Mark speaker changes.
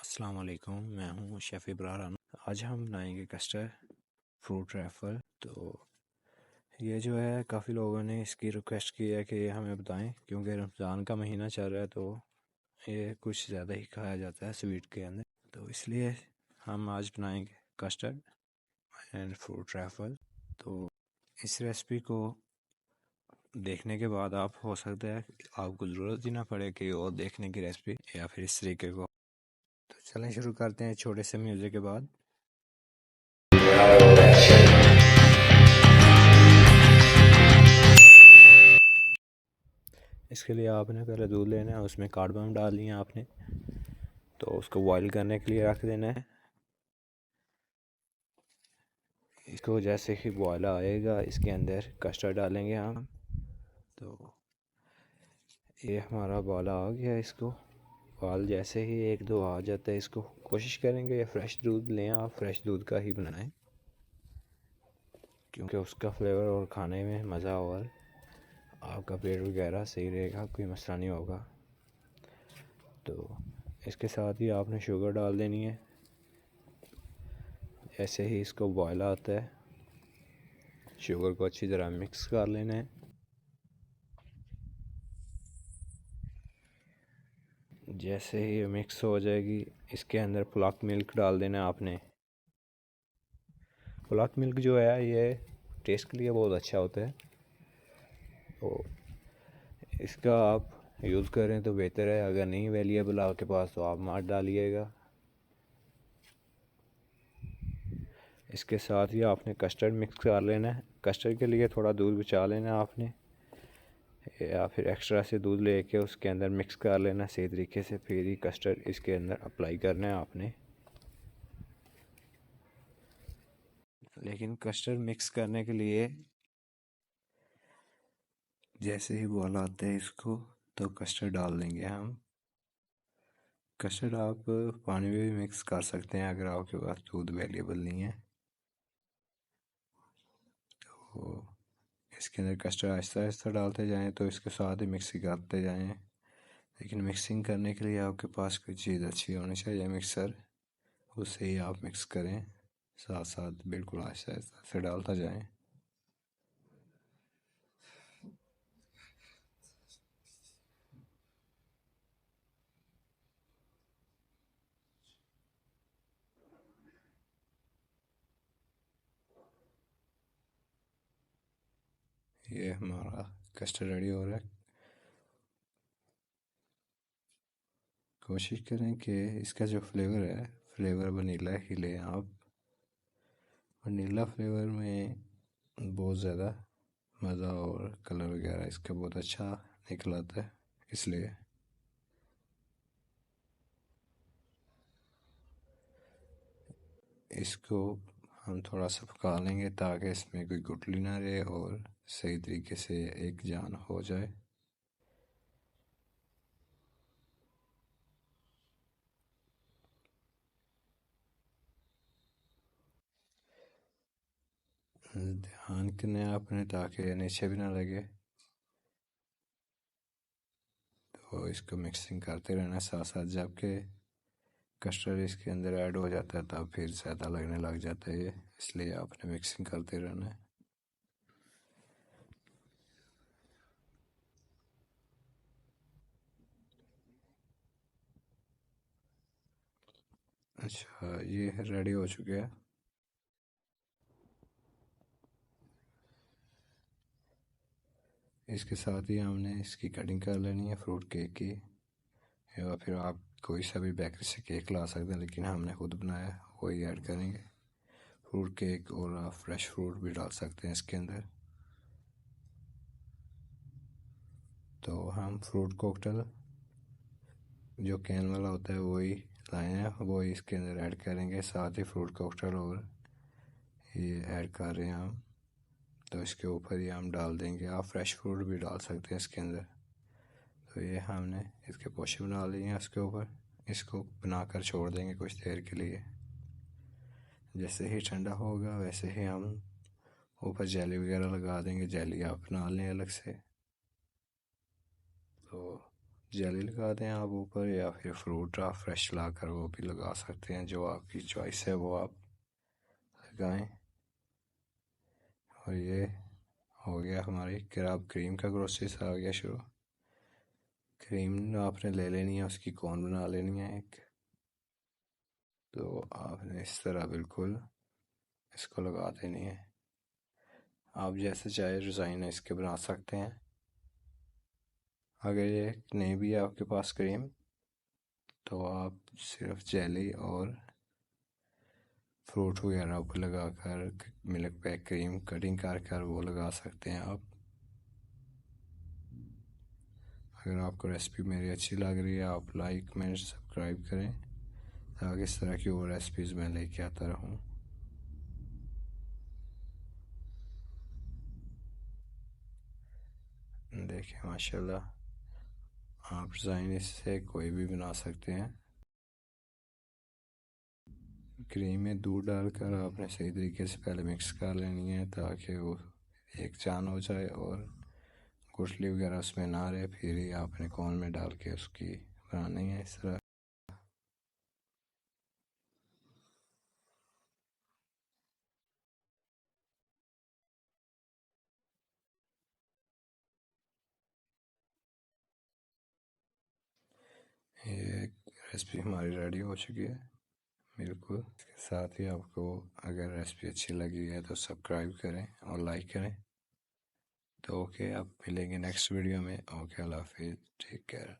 Speaker 1: अस्सलाम वालेकुम, मैं हूँ शेफ़ इब्रार। आज हम बनाएंगे कस्टर्ड फ्रूट रैफल। तो ये जो है काफ़ी लोगों ने इसकी रिक्वेस्ट की है कि ये हमें बताएं, क्योंकि रमज़ान का महीना चल रहा है तो ये कुछ ज़्यादा ही खाया जाता है स्वीट के अंदर। तो इसलिए हम आज बनाएंगे कस्टर्ड एंड फ्रूट रैफल। तो इस रेसिपी को देखने के बाद आप हो सकता है आपको ज़रूरत ही ना पड़े कि और देखने की रेसिपी या फिर इस तरीके को। तो चलें शुरू करते हैं छोटे से म्यूज़िक के बाद। इसके लिए आपने पहले दूध लेना है, उसमें कार्डमम डाल लिया आपने, तो उसको बॉईल करने के लिए रख देना है। इसको जैसे ही बॉयल आएगा इसके अंदर कस्टर्ड डालेंगे हम। तो ये हमारा बॉयल आ गया। इसको बॉयल जैसे ही एक दो आ जाता है, इसको कोशिश करेंगे ये फ्रेश दूध लें, आप फ्रेश दूध का ही बनाएं क्योंकि उसका फ्लेवर और खाने में मज़ा और आपका पेट वगैरह सही रहेगा, कोई मसला नहीं होगा। तो इसके साथ ही आपने शुगर डाल देनी है। जैसे ही इसको बॉयल आता है शुगर को अच्छी तरह मिक्स कर लेना है। जैसे ही मिक्स हो जाएगी इसके अंदर ब्लैक मिल्क डाल देना है आपने। ब्लैक मिल्क जो है ये टेस्ट के लिए बहुत अच्छा होता है, तो इसका आप यूज़ करें तो बेहतर है। अगर नहीं अवेलेबल आपके पास तो आप मत डालिएगा। इसके साथ ही आपने कस्टर्ड मिक्स कर लेना है। कस्टर्ड के लिए थोड़ा दूध बचा लेना है आपने, या फिर एक्स्ट्रा से दूध लेके उसके अंदर मिक्स कर लेना सही तरीके से, फिर ही कस्टर्ड इसके अंदर अप्लाई करना है आपने। लेकिन कस्टर्ड मिक्स करने के लिए जैसे ही बॉल आते हैं इसको तो कस्टर्ड डाल देंगे हम। कस्टर्ड आप पानी में भी मिक्स कर सकते हैं अगर आपके पास दूध अवेलेबल नहीं है। तो इसके अंदर कस्टर्ड आहिस्ता आहिस्ता डालते जाएं, तो इसके साथ ही मिक्सिंग करते जाएं। लेकिन मिक्सिंग करने के लिए आपके पास कोई चीज़ अच्छी होनी चाहिए, मिक्सर, उससे ही आप मिक्स करें। साथ साथ बिल्कुल आहिस्ता आहिस्ता से डालता जाएं। ये हमारा कस्टर्ड रेडी हो रहा है। कोशिश करें कि इसका जो फ्लेवर है, फ्लेवर वनीला ही लें आप। वनीला फ्लेवर में बहुत ज़्यादा मज़ा और कलर वगैरह इसका बहुत अच्छा निकल आता है, इसलिए इसको हम थोड़ा सा पका लेंगे ताकि इसमें कोई गुठली ना रहे और सही तरीके से एक जान हो जाए। ध्यान करना है आपने ताकि नीचे भी ना लगे। तो इसको मिक्सिंग करते रहना साथ साथ। जबकि कस्टर्ड इसके अंदर ऐड हो जाता है तब फिर ज़्यादा लगने लग जाता है ये, इसलिए आपने मिक्सिंग करते रहना है। अच्छा, ये रेडी हो चुके हैं। इसके साथ ही हमने इसकी कटिंग कर लेनी है फ्रूट केक की, या फिर आप कोई सा भी बेकरी से केक ला सकते हैं, लेकिन हमने खुद बनाया वही ऐड करेंगे फ्रूट केक। और आप फ्रेश फ्रूट भी डाल सकते हैं इसके अंदर। तो हम फ्रूट कॉकटेल जो कैन वाला होता है वही लाए हैं, वही इसके अंदर ऐड करेंगे। साथ ही फ्रूट कॉकटेल और ये ऐड कर रहे हैं हम। तो इसके ऊपर ही हम डाल देंगे, आप फ्रेश फ्रूट भी डाल सकते हैं इसके अंदर। तो ये हमने इसके पोर्शन बना लिए हैं इसके ऊपर। इसको बनाकर छोड़ देंगे कुछ देर के लिए। जैसे ही ठंडा होगा वैसे ही हम ऊपर जेली वगैरह लगा देंगे। जेली आप बना लें अलग से। तो जेली लगा दें आप ऊपर, या फिर फ्रूट आप फ्रेश लाकर वो भी लगा सकते हैं, जो आपकी चॉइस है वो आप लगाएं। और ये हो गया हमारी अब क्रीम का प्रोसेस आ गया शुरू। क्रीम आपने ले लेनी है, उसकी कोन बना लेनी है एक। तो आपने इस तरह बिल्कुल इसको लगा देनी है। आप जैसे चाहे डिज़ाइन इसके बना सकते हैं। अगर ये नहीं भी है आपके पास क्रीम, तो आप सिर्फ जेली और फ्रूट वगैरह को लगा कर मिल्क पैक क्रीम कटिंग कर कर वो लगा सकते हैं आप। अगर आपको रेसिपी मेरी अच्छी लग रही है, आप लाइक कमेंट सब्सक्राइब करें, ताकि इस तरह की और रेसिपीज़ मैं लेके आता रहूँ। देखिए माशाल्लाह, आप डिज़ाइन इससे कोई भी बना सकते हैं। क्रीम में दूध डालकर आपने सही तरीके से पहले मिक्स कर लेनी है, ताकि वो एक जान हो जाए और गुठली वगैरह उसमें ना रहे। फिर ही आपने कौन में डाल के उसकी बनानी है इस तरह। ये रेसिपी हमारी रेडी हो चुकी है बिल्कुल। इसके साथ ही आपको अगर रेसिपी अच्छी लगी है तो सब्सक्राइब करें और लाइक करें। तो ओके, आप मिलेंगे नेक्स्ट वीडियो में। ओके, अल्लाह हाफिज़, टेक केयर।